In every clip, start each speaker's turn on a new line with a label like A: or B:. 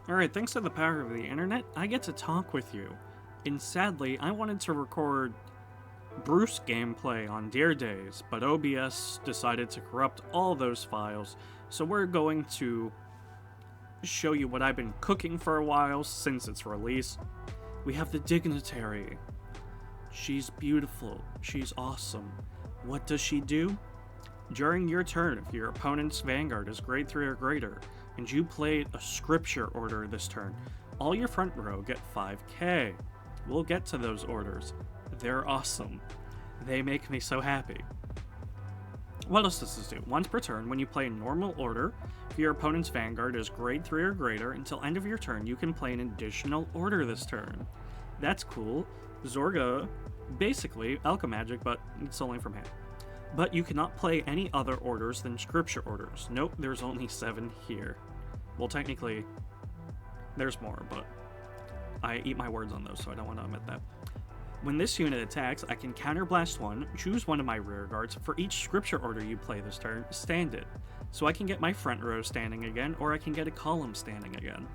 A: Alright, thanks to the power of the internet, I get to talk with you. And sadly, I wanted to record Bruce gameplay on Dear Days, but OBS decided to corrupt all those files, so we're going to show you what I've been cooking for a while since its release. We have the Dignitary. She's beautiful. She's awesome. What does she do? During your turn, if your opponent's Vanguard is grade 3 or greater, and you played a scripture order this turn, all your front row get 5k. We'll get to those orders. They're awesome. They make me so happy. What else does this do? Once per turn, when you play a normal order, if your opponent's Vanguard is grade 3 or greater, until end of your turn, you can play an additional order this turn. That's cool. Zorga, basically, Alchemagic, but it's only from hand. But you cannot play any other orders than scripture orders. Nope, there's only 7 here. Well, technically, there's more, but I eat my words on those, so I don't want to omit that. When this unit attacks, I can counterblast 1, choose one of my rear guards. For each scripture order you play this turn, stand it. So I can get my front row standing again, or I can get a column standing again.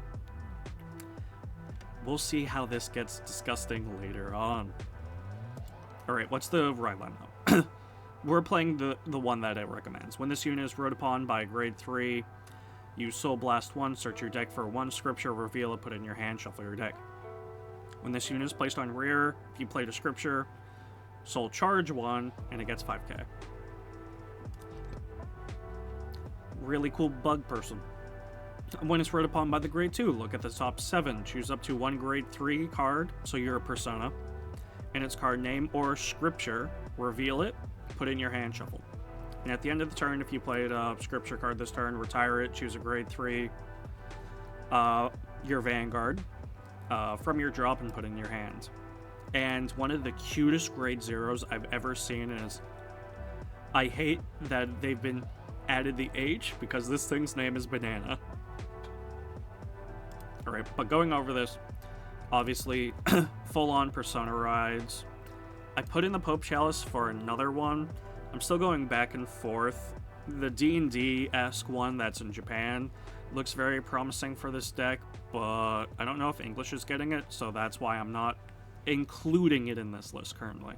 A: We'll see how this gets disgusting later on. Alright, what's the right line though? We're playing the one that it recommends. When this unit is rode upon by grade 3, you Soul Blast 1, search your deck for 1 scripture, reveal it, put it in your hand, shuffle your deck. When this unit is placed on rear, if you played a scripture, Soul Charge 1, and it gets 5k. Really cool bug person. When it's rode upon by the grade 2, look at the top 7, choose up to 1 grade 3 card, so you're a persona, and its card name or scripture, reveal it, put it in your hand, shuffle. And at the end of the turn, if you played a scripture card this turn, retire it, choose a grade 3, your Vanguard, from your drop and put it in your hand. And one of the cutest grade 0s I've ever seen is, I hate that they've been added the H because this thing's name is Banana. Alright, but going over this, obviously, full-on Persona rides. I put in the Pope Chalice for another one. I'm still going back and forth. The D&D-esque one that's in Japan looks very promising for this deck, but I don't know if English is getting it, so that's why I'm not including it in this list currently.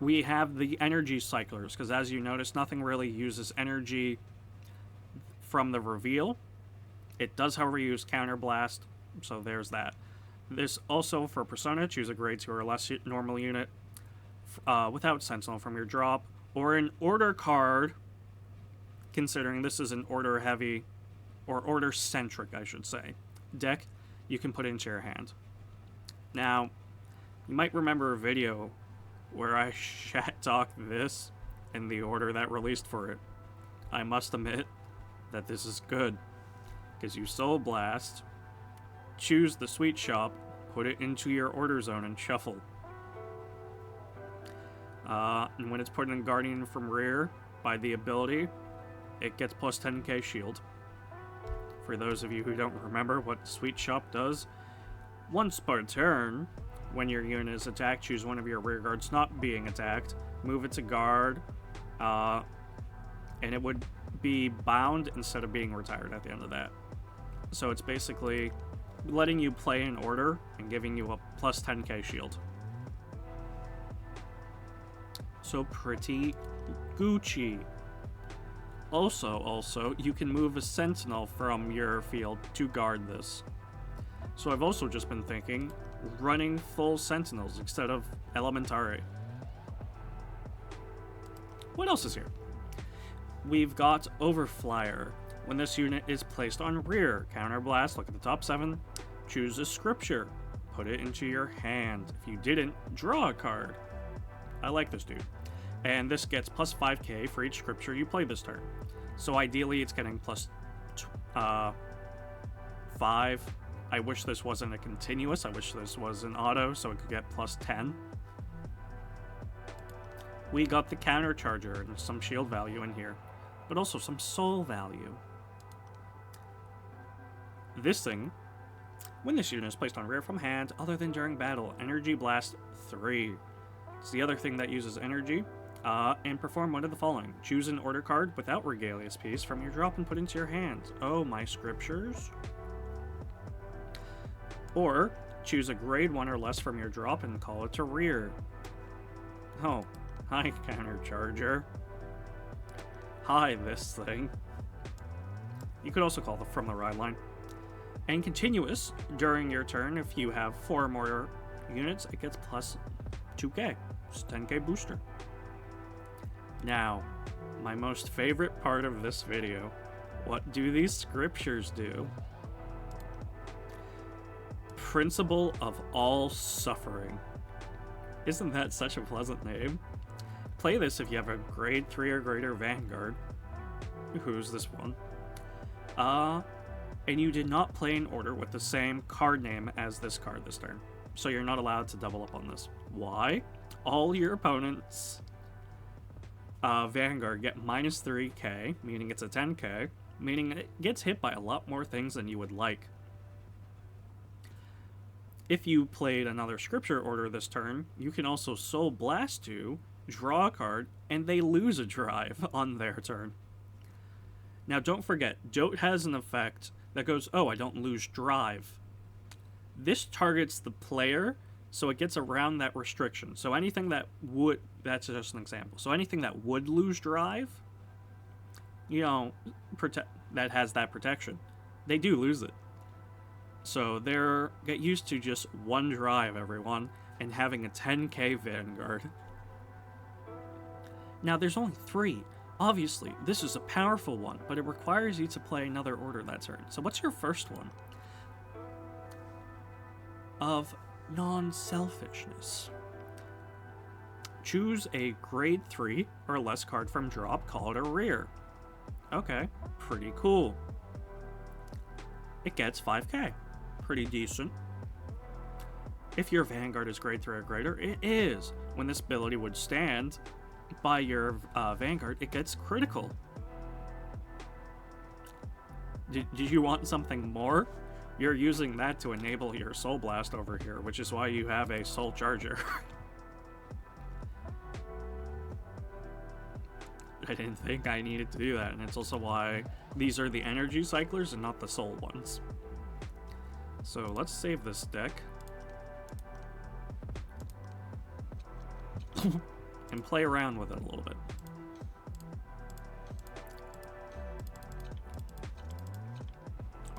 A: We have the energy cyclers, because as you notice, nothing really uses energy from the reveal. It does, however, use Counterblast, so there's that. This also, for Persona, choose a grade 2 or less normal unit without Sentinel from your drop, or an order card, considering this is an order-heavy, or order-centric, I should say, deck, you can put into your hand. Now, you might remember a video where I shat-talked this in the order that released for it. I must admit that this is good, because you Soul Blast, choose the Sweet Shop, put it into your order zone, and shuffle. And when it's put in Guardian from rear by the ability, it gets plus 10k shield. For those of you who don't remember what Sweet Shop does, once per turn, when your unit is attacked, choose one of your rear guards not being attacked, move it to guard, and it would be bound instead of being retired at the end of that. So it's basically letting you play in order and giving you a plus 10k shield. So pretty Gucci. Also, you can move a Sentinel from your field to guard this. So I've also just been thinking, running full Sentinels instead of Elementary. What else is here? We've got Overflyer. When this unit is placed on rear, Counterblast, look at the top 7, choose a scripture, put it into your hand. If you didn't, draw a card. I like this dude. And this gets plus 5k for each scripture you play this turn. So ideally it's getting plus 5. I wish this wasn't a continuous, I wish this was an auto so it could get plus 10. We got the counter charger and some shield value in here, but also some soul value. This thing, when this unit is placed on rear from hand, other than during battle, Energy Blast 3. It's the other thing that uses energy. And perform one of the following. Choose an order card without Regalia's piece from your drop and put into your hands. Oh, my scriptures. Or, choose a grade 1 or less from your drop and call it to rear. Oh, hi, Countercharger. Hi, this thing. You could also call it from the ride line. And continuous, during your turn, if you have 4 or more units, it gets plus 2k. It's 10k booster. Now, my most favorite part of this video. What do these scriptures do? Principle of all suffering. Isn't that such a pleasant name? Play this if you have a grade 3 or greater Vanguard. Who's this one? And you did not play in order with the same card name as this card this turn. So you're not allowed to double up on this. Why? All your opponents' Vanguard get minus 3k, meaning it's a 10k, meaning it gets hit by a lot more things than you would like. If you played another scripture order this turn, you can also Soul Blast 2, draw a card, and they lose a drive on their turn. Now don't forget, Dote has an effect that goes, oh, I don't lose drive. This targets the player, so it gets around that restriction. So anything that would, that's just an example. So anything that would lose drive, you know, that has that protection, they do lose it. So they're, get used to just one drive, everyone, and having a 10k Vanguard. Now there's only 3. Obviously, this is a powerful one, but it requires you to play another order that turn. So what's your first one? Of non-selfishness. Choose a grade 3 or less card from drop, call it a rear. Okay, pretty cool. It gets 5k. Pretty decent. If your Vanguard is grade 3 or greater, it is. When this ability would stand by your Vanguard, it gets critical. Did you want something more? You're using that to enable your Soul Blast over here, which is why you have a Soul Charger. I didn't think I needed to do that, and it's also why these are the energy cyclers and not the soul ones. So let's save this deck. And play around with it a little bit.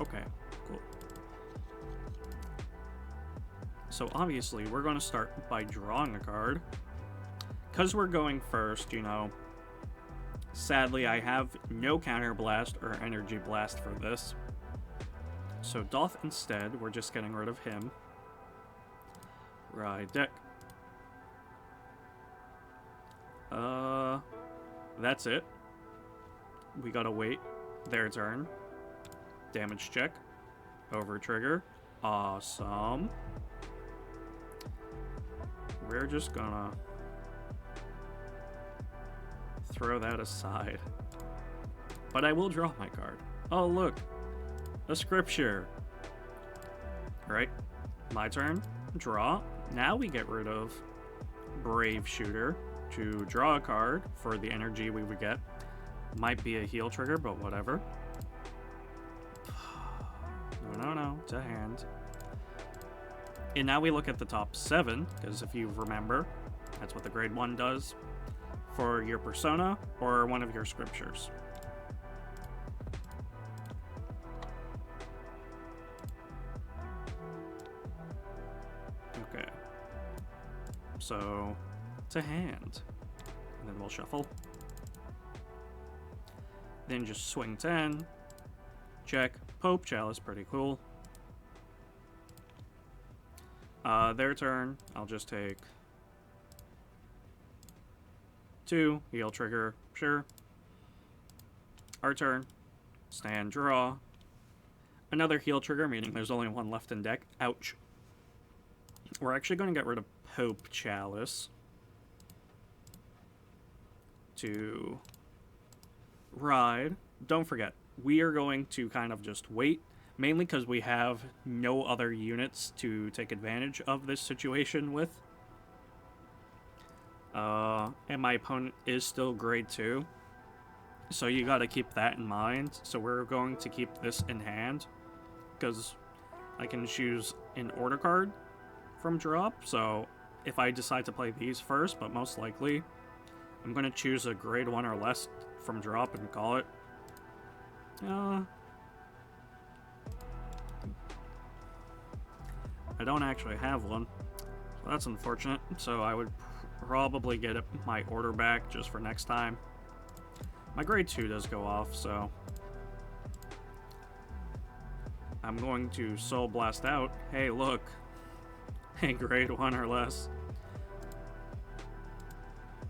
A: Okay, cool. So obviously we're going to start by drawing a card. Because we're going first, you know, sadly I have no Counter Blast or Energy Blast for this. So Doth instead, we're just getting rid of him. Right deck. That's it. We gotta wait their turn. Damage check. Over trigger. Awesome. We're just gonna throw that aside. But I will draw my card. Oh, look. A scripture. Right. My turn. Draw. Now we get rid of Brave Shooter to draw a card for the energy we would get. Might be a heal trigger, but whatever. No, to hand. And now we look at the top 7, because if you remember, that's what the grade 1 does for your persona or one of your scriptures. Okay. So, to hand. And then we'll shuffle. Then just swing 10. Check. Pope Chalice, pretty cool. Their turn, I'll just take 2, heal trigger, sure. Our turn, stand, draw. Another heal trigger, meaning there's only 1 left in deck. Ouch. We're actually going to get rid of Pope Chalice to ride. Don't forget, we are going to kind of just wait, mainly because we have no other units to take advantage of this situation with. And my opponent is still grade 2. So you gotta keep that in mind. So we're going to keep this in hand, because I can choose an order card from drop. So if I decide to play these first, but most likely I'm going to choose a grade 1 or less from drop and call it. I don't actually have one, so that's unfortunate. So I would probably get my order back just for next time. My grade 2 does go off, so I'm going to Soul Blast out. Hey, look. Hey, grade 1 or less.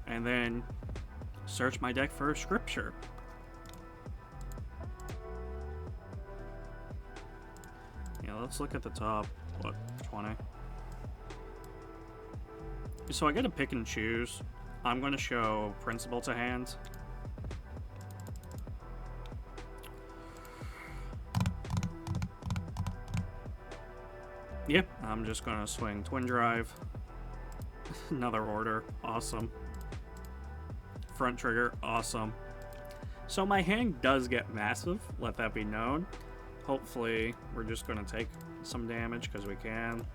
A: And then search my deck for a scripture. Yeah, let's look at the top. What, 20? So I get to pick and choose. I'm going to show Principle to hand. Yep, I'm just gonna swing Twin Drive. Another order, awesome. Front trigger, awesome. So my hand does get massive, let that be known. Hopefully, we're just gonna take some damage because we can.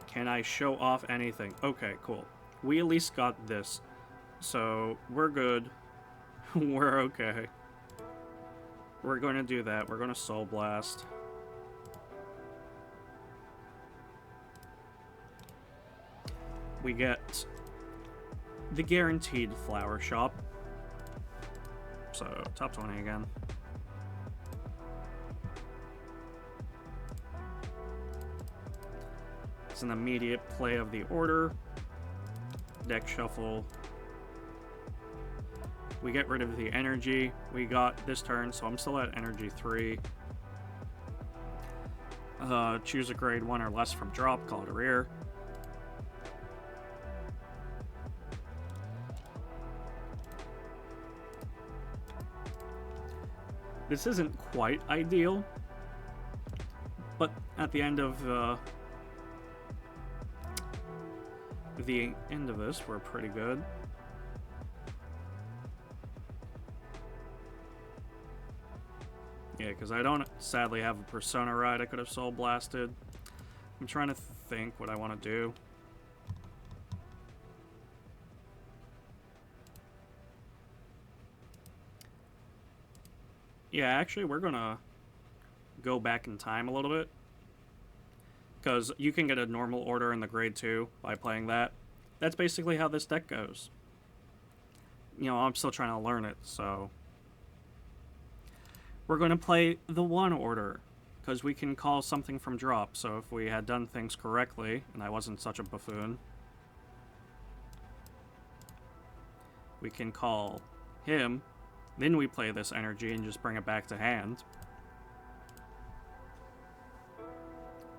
A: Can I show off anything? Okay, cool. We at least got this. So, we're good. We're okay. We're going to do that. We're going to Soul Blast. We get the guaranteed Flower Shop. So, top 20 again. It's an immediate play of the order. Deck shuffle. We get rid of the energy we got this turn, so I'm still at energy 3. Choose a grade 1 or less from drop, call it a rear. This isn't quite ideal, but at the end of this, we're pretty good. Yeah, because I don't sadly have a Persona ride I could have Soul Blasted. I'm trying to think what I want to do. Yeah, actually, we're gonna go back in time a little bit, because you can get a normal order in the grade 2 by playing that. That's basically how this deck goes. You know, I'm still trying to learn it, so we're going to play the 1 order, because we can call something from drop. So if we had done things correctly, and I wasn't such a buffoon, we can call him, then we play this energy and just bring it back to hand.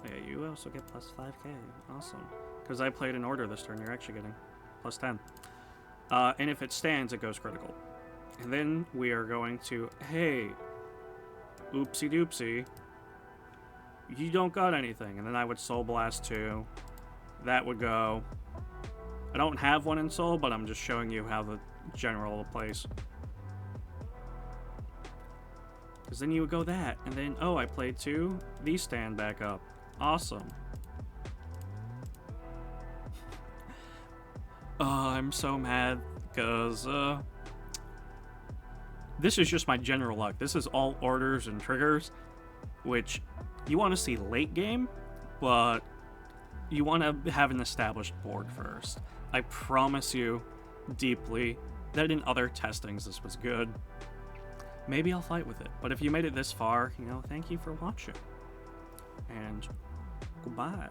A: Yeah, you also get plus 5k. Awesome. Because I played an order this turn, you're actually getting plus 10. And if it stands, it goes critical. And then we are going to, hey, oopsie doopsie, you don't got anything. And then I would Soul Blast 2. That would go. I don't have one in Soul, but I'm just showing you how the general plays. Because then you would go that. And then, oh, I played 2. These stand back up. Awesome. I'm so mad because this is just my general luck. This is all orders and triggers, which you want to see late game, but you want to have an established board first. I promise you deeply that in other testings this was good. Maybe I'll fight with it, but if you made it this far, you know, thank you for watching, and goodbye.